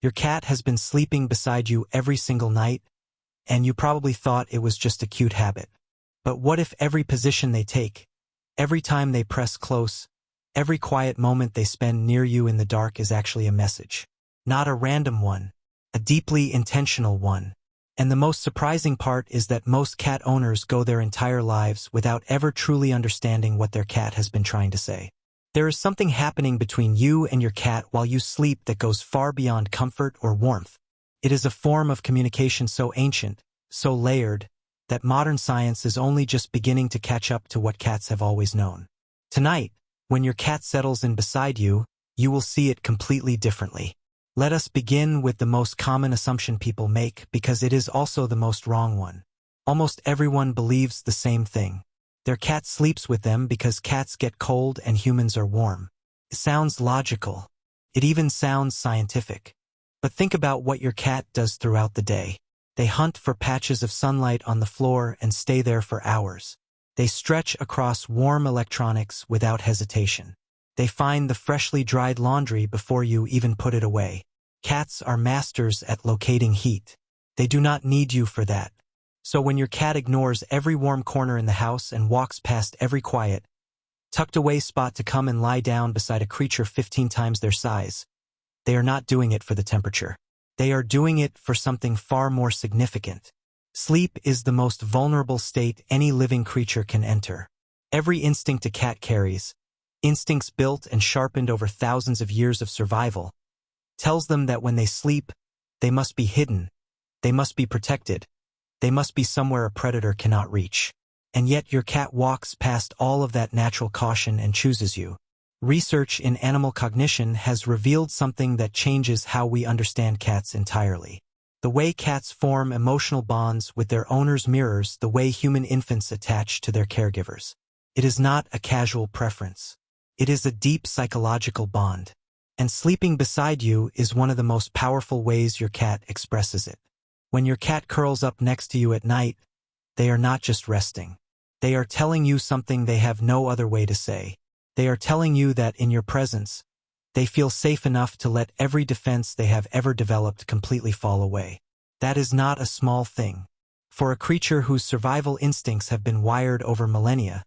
Your cat has been sleeping beside you every single night, and you probably thought it was just a cute habit. But what if every position they take, every time they press close, every quiet moment they spend near you in the dark is actually a message? Not a random one, a deeply intentional one. And the most surprising part is that most cat owners go their entire lives without ever truly understanding what their cat has been trying to say. There is something happening between you and your cat while you sleep that goes far beyond comfort or warmth. It is a form of communication so ancient, so layered, that modern science is only just beginning to catch up to what cats have always known. Tonight, when your cat settles in beside you, you will see it completely differently. Let us begin with the most common assumption people make, because it is also the most wrong one. Almost everyone believes the same thing. Their cat sleeps with them because cats get cold and humans are warm. It sounds logical. It even sounds scientific. But think about what your cat does throughout the day. They hunt for patches of sunlight on the floor and stay there for hours. They stretch across warm electronics without hesitation. They find the freshly dried laundry before you even put it away. Cats are masters at locating heat. They do not need you for that. So when your cat ignores every warm corner in the house and walks past every quiet, tucked away spot to come and lie down beside a creature 15 times their size, they are not doing it for the temperature. They are doing it for something far more significant. Sleep is the most vulnerable state any living creature can enter. Every instinct a cat carries, instincts built and sharpened over thousands of years of survival, tells them that when they sleep, they must be hidden, they must be protected, they must be somewhere a predator cannot reach. And yet your cat walks past all of that natural caution and chooses you. Research in animal cognition has revealed something that changes how we understand cats entirely. The way cats form emotional bonds with their owners mirrors the way human infants attach to their caregivers. It is not a casual preference. It is a deep psychological bond. And sleeping beside you is one of the most powerful ways your cat expresses it. When your cat curls up next to you at night, they are not just resting. They are telling you something they have no other way to say. They are telling you that in your presence, they feel safe enough to let every defense they have ever developed completely fall away. That is not a small thing. For a creature whose survival instincts have been wired over millennia,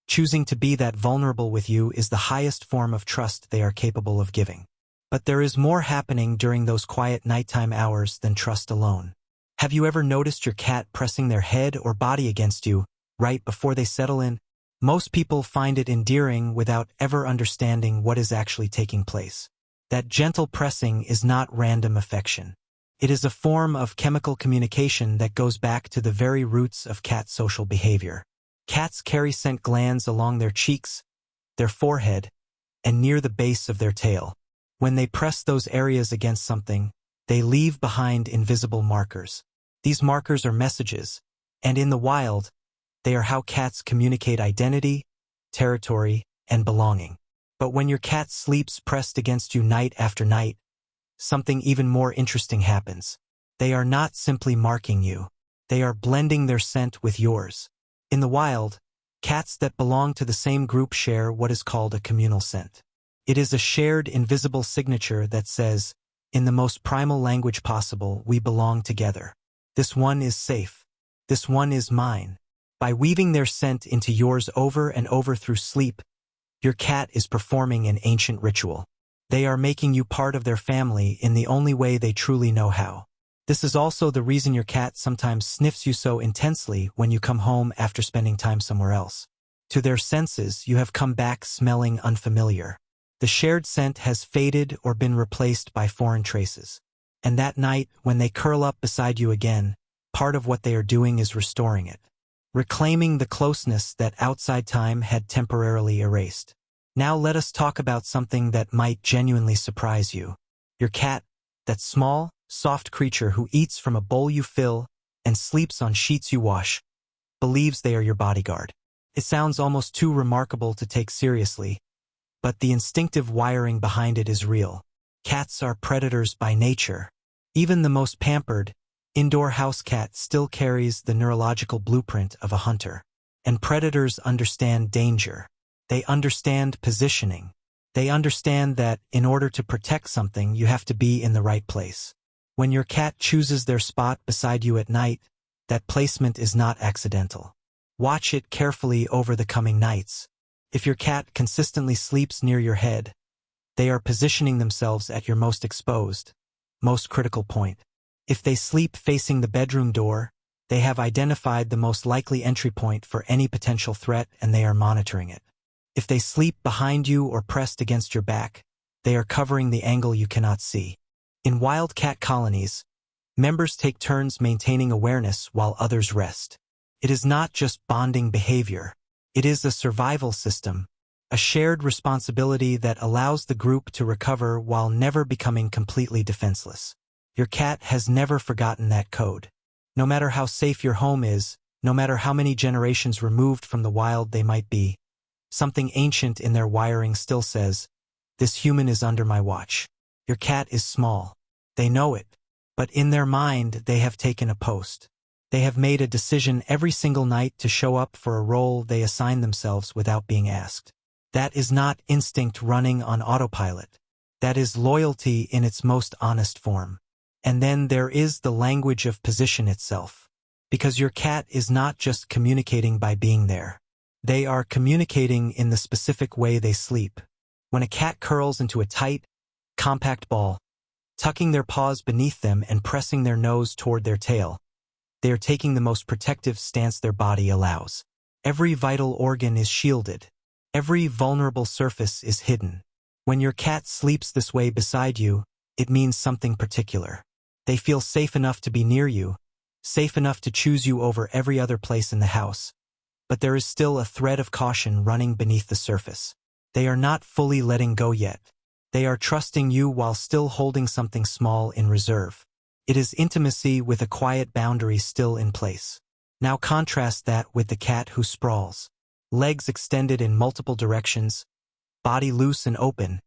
choosing to be that vulnerable with you is the highest form of trust they are capable of giving. But there is more happening during those quiet nighttime hours than trust alone. Have you ever noticed your cat pressing their head or body against you right before they settle in? Most people find it endearing without ever understanding what is actually taking place. That gentle pressing is not random affection. It is a form of chemical communication that goes back to the very roots of cat social behavior. Cats carry scent glands along their cheeks, their forehead, and near the base of their tail. When they press those areas against something, they leave behind invisible markers. These markers are messages, and in the wild, they are how cats communicate identity, territory, and belonging. But when your cat sleeps pressed against you night after night, something even more interesting happens. They are not simply marking you. They are blending their scent with yours. In the wild, cats that belong to the same group share what is called a communal scent. It is a shared invisible signature that says, in the most primal language possible, we belong together. This one is safe. This one is mine. By weaving their scent into yours over and over through sleep, your cat is performing an ancient ritual. They are making you part of their family in the only way they truly know how. This is also the reason your cat sometimes sniffs you so intensely when you come home after spending time somewhere else. To their senses, you have come back smelling unfamiliar. The shared scent has faded or been replaced by foreign traces. And that night, when they curl up beside you again, part of what they are doing is restoring it. Reclaiming the closeness that outside time had temporarily erased. Now let us talk about something that might genuinely surprise you. Your cat, that small, soft creature who eats from a bowl you fill and sleeps on sheets you wash, believes they are your bodyguard. It sounds almost too remarkable to take seriously, but the instinctive wiring behind it is real. Cats are predators by nature. Even the most pampered, indoor house cat still carries the neurological blueprint of a hunter. And predators understand danger. They understand positioning. They understand that in order to protect something, you have to be in the right place. When your cat chooses their spot beside you at night, that placement is not accidental. Watch it carefully over the coming nights. If your cat consistently sleeps near your head, they are positioning themselves at your most exposed, most critical point. If they sleep facing the bedroom door, they have identified the most likely entry point for any potential threat and they are monitoring it. If they sleep behind you or pressed against your back, they are covering the angle you cannot see. In wild cat colonies, members take turns maintaining awareness while others rest. It is not just bonding behavior. It is a survival system, a shared responsibility that allows the group to recover while never becoming completely defenseless. Your cat has never forgotten that code. No matter how safe your home is, no matter how many generations removed from the wild they might be, something ancient in their wiring still says, "This human is under my watch." Your cat is small. They know it. But in their mind, they have taken a post. They have made a decision every single night to show up for a role they assign themselves without being asked. That is not instinct running on autopilot. That is loyalty in its most honest form. And then there is the language of position itself. Because your cat is not just communicating by being there. They are communicating in the specific way they sleep. When a cat curls into a tight, compact ball, tucking their paws beneath them and pressing their nose toward their tail, they are taking the most protective stance their body allows. Every vital organ is shielded. Every vulnerable surface is hidden. When your cat sleeps this way beside you, it means something particular. They feel safe enough to be near you, safe enough to choose you over every other place in the house. But there is still a thread of caution running beneath the surface. They are not fully letting go yet. They are trusting you while still holding something small in reserve. It is intimacy with a quiet boundary still in place. Now contrast that with the cat who sprawls, legs extended in multiple directions, body loose and open,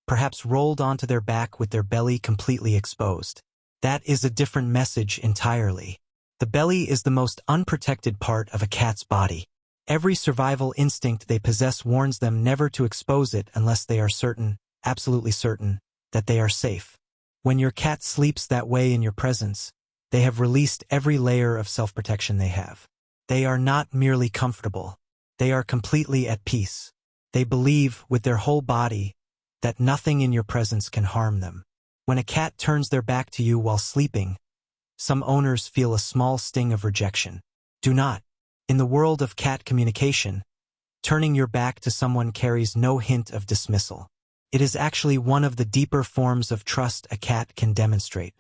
perhaps rolled onto their back with their belly completely exposed. That is a different message entirely. The belly is the most unprotected part of a cat's body. Every survival instinct they possess warns them never to expose it unless they are certain, absolutely certain, that they are safe. When your cat sleeps that way in your presence, they have released every layer of self-protection they have. They are not merely comfortable. They are completely at peace. They believe with their whole body that nothing in your presence can harm them. When a cat turns their back to you while sleeping, some owners feel a small sting of rejection. Do not. In the world of cat communication, turning your back to someone carries no hint of dismissal. It is actually one of the deeper forms of trust a cat can demonstrate.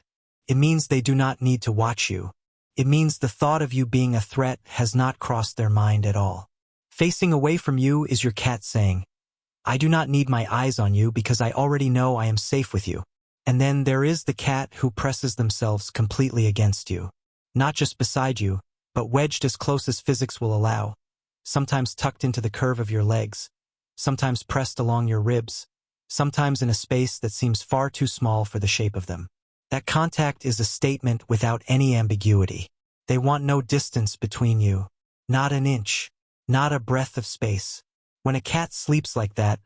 It means they do not need to watch you. It means the thought of you being a threat has not crossed their mind at all. Facing away from you is your cat saying, "I do not need my eyes on you because I already know I am safe with you." And then there is the cat who presses themselves completely against you. Not just beside you, but wedged as close as physics will allow, sometimes tucked into the curve of your legs, sometimes pressed along your ribs, sometimes in a space that seems far too small for the shape of them. That contact is a statement without any ambiguity. They want no distance between you, not an inch, not a breath of space. When a cat sleeps like that,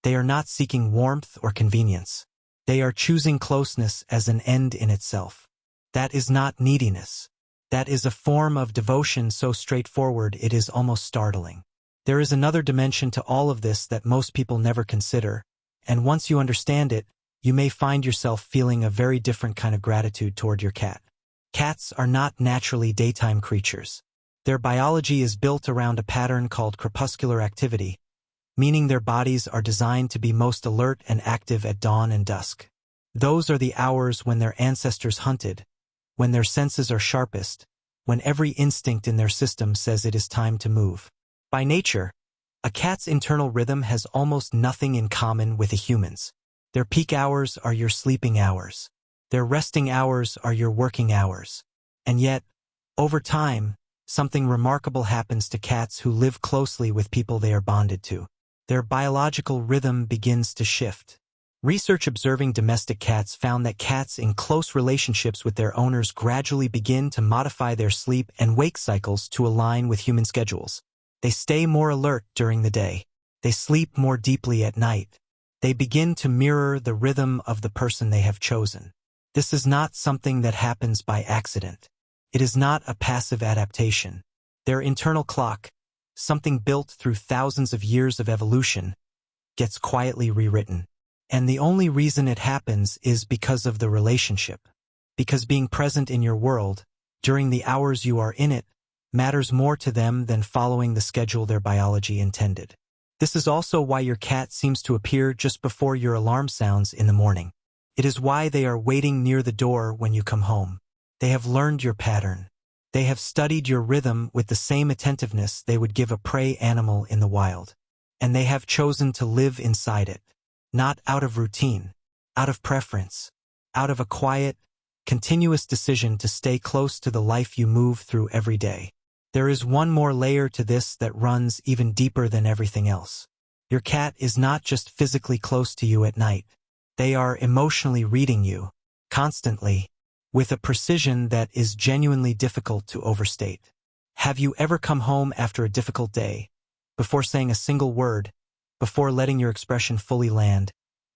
they are not seeking warmth or convenience. They are choosing closeness as an end in itself. That is not neediness. That is a form of devotion so straightforward it is almost startling. There is another dimension to all of this that most people never consider, and once you understand it, you may find yourself feeling a very different kind of gratitude toward your cat. Cats are not naturally daytime creatures. Their biology is built around a pattern called crepuscular activity, meaning their bodies are designed to be most alert and active at dawn and dusk. Those are the hours when their ancestors hunted, when their senses are sharpest, when every instinct in their system says it is time to move. By nature, a cat's internal rhythm has almost nothing in common with a human's. Their peak hours are your sleeping hours. Their resting hours are your working hours. And yet, over time, something remarkable happens to cats who live closely with people they are bonded to. Their biological rhythm begins to shift. Research observing domestic cats found that cats in close relationships with their owners gradually begin to modify their sleep and wake cycles to align with human schedules. They stay more alert during the day. They sleep more deeply at night. They begin to mirror the rhythm of the person they have chosen. This is not something that happens by accident. It is not a passive adaptation. Their internal clock, something built through thousands of years of evolution, gets quietly rewritten. And the only reason it happens is because of the relationship. Because being present in your world, during the hours you are in it, matters more to them than following the schedule their biology intended. This is also why your cat seems to appear just before your alarm sounds in the morning. It is why they are waiting near the door when you come home. They have learned your pattern. They have studied your rhythm with the same attentiveness they would give a prey animal in the wild. And they have chosen to live inside it. Not out of routine, out of preference, out of a quiet, continuous decision to stay close to the life you move through every day. There is one more layer to this that runs even deeper than everything else. Your cat is not just physically close to you at night. They are emotionally reading you, constantly, with a precision that is genuinely difficult to overstate. Have you ever come home after a difficult day, before saying a single word, before letting your expression fully land,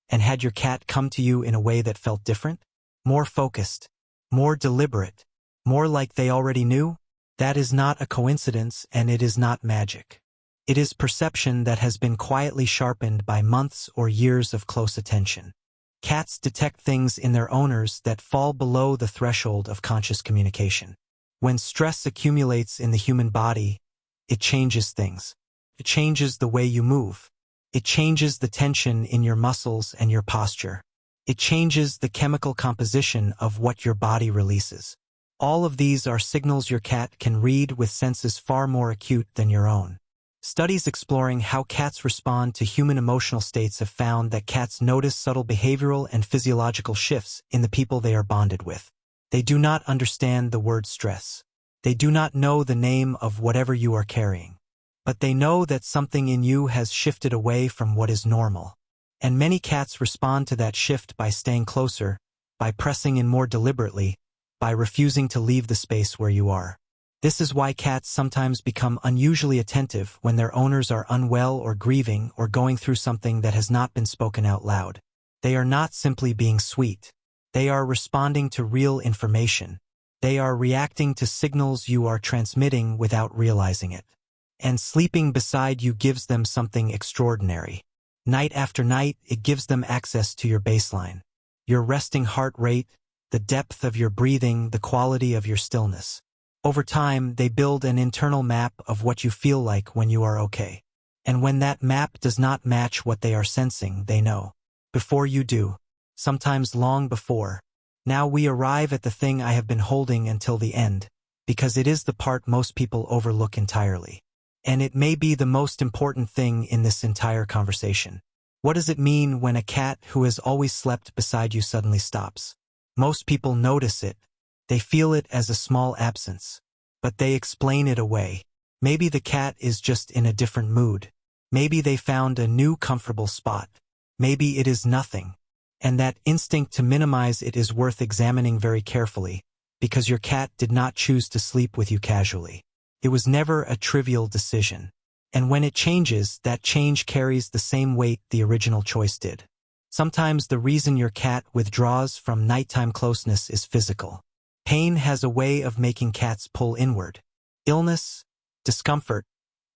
and had your cat come to you in a way that felt different? More focused, more deliberate, more like they already knew? That is not a coincidence, and it is not magic. It is perception that has been quietly sharpened by months or years of close attention. Cats detect things in their owners that fall below the threshold of conscious communication. When stress accumulates in the human body, it changes things. It changes the way you move. It changes the tension in your muscles and your posture. It changes the chemical composition of what your body releases. All of these are signals your cat can read with senses far more acute than your own. Studies exploring how cats respond to human emotional states have found that cats notice subtle behavioral and physiological shifts in the people they are bonded with. They do not understand the word stress. They do not know the name of whatever you are carrying. But they know that something in you has shifted away from what is normal. And many cats respond to that shift by staying closer, by pressing in more deliberately, by refusing to leave the space where you are. This is why cats sometimes become unusually attentive when their owners are unwell or grieving or going through something that has not been spoken out loud. They are not simply being sweet. They are responding to real information. They are reacting to signals you are transmitting without realizing it. And sleeping beside you gives them something extraordinary. Night after night, it gives them access to your baseline. Your resting heart rate, the depth of your breathing, the quality of your stillness. Over time, they build an internal map of what you feel like when you are okay. And when that map does not match what they are sensing, they know. Before you do. Sometimes long before. Now we arrive at the thing I have been holding until the end, because it is the part most people overlook entirely. And it may be the most important thing in this entire conversation. What does it mean when a cat who has always slept beside you suddenly stops? Most people notice it. They feel it as a small absence. But they explain it away. Maybe the cat is just in a different mood. Maybe they found a new comfortable spot. Maybe it is nothing. And that instinct to minimize it is worth examining very carefully, because your cat did not choose to sleep with you casually. It was never a trivial decision. And when it changes, that change carries the same weight the original choice did. Sometimes the reason your cat withdraws from nighttime closeness is physical. Pain has a way of making cats pull inward. Illness, discomfort,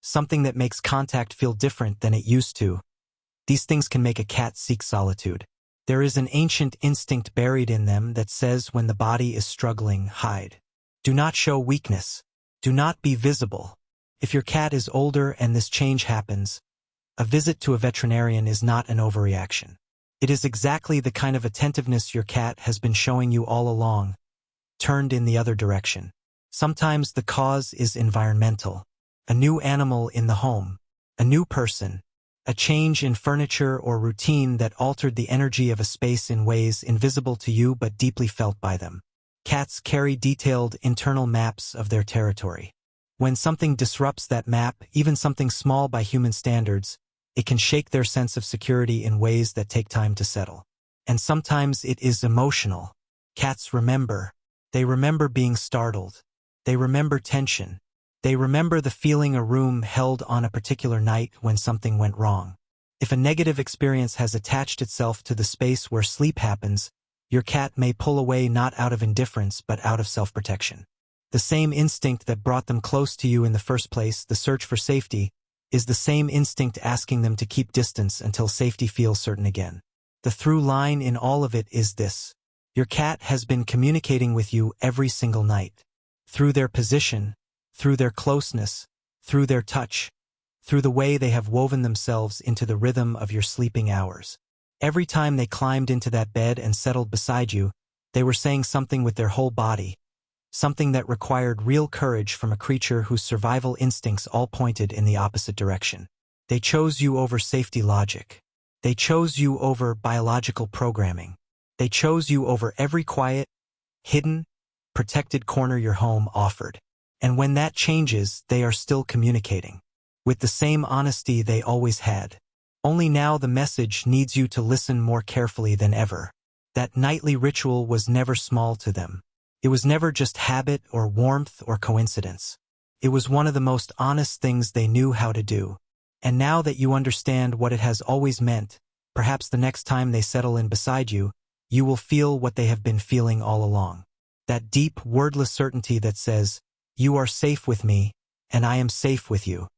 something that makes contact feel different than it used to. These things can make a cat seek solitude. There is an ancient instinct buried in them that says when the body is struggling, hide. Do not show weakness. Do not be visible. If your cat is older and this change happens, a visit to a veterinarian is not an overreaction. It is exactly the kind of attentiveness your cat has been showing you all along, turned in the other direction. Sometimes the cause is environmental. A new animal in the home, a new person, a change in furniture or routine that altered the energy of a space in ways invisible to you but deeply felt by them. Cats carry detailed internal maps of their territory. When something disrupts that map, even something small by human standards, it can shake their sense of security in ways that take time to settle. And sometimes it is emotional. Cats remember. They remember being startled. They remember tension. They remember the feeling a room held on a particular night when something went wrong. If a negative experience has attached itself to the space where sleep happens, your cat may pull away not out of indifference but out of self-protection. The same instinct that brought them close to you in the first place, the search for safety, is the same instinct asking them to keep distance until safety feels certain again. The through line in all of it is this. Your cat has been communicating with you every single night. Through their position, through their closeness, through their touch, through the way they have woven themselves into the rhythm of your sleeping hours. Every time they climbed into that bed and settled beside you, they were saying something with their whole body, something that required real courage from a creature whose survival instincts all pointed in the opposite direction. They chose you over safety logic. They chose you over biological programming. They chose you over every quiet, hidden, protected corner your home offered. And when that changes, they are still communicating. With the same honesty they always had. Only now the message needs you to listen more carefully than ever. That nightly ritual was never small to them. It was never just habit or warmth or coincidence. It was one of the most honest things they knew how to do. And now that you understand what it has always meant, perhaps the next time they settle in beside you, you will feel what they have been feeling all along. That deep, wordless certainty that says, "You are safe with me, and I am safe with you."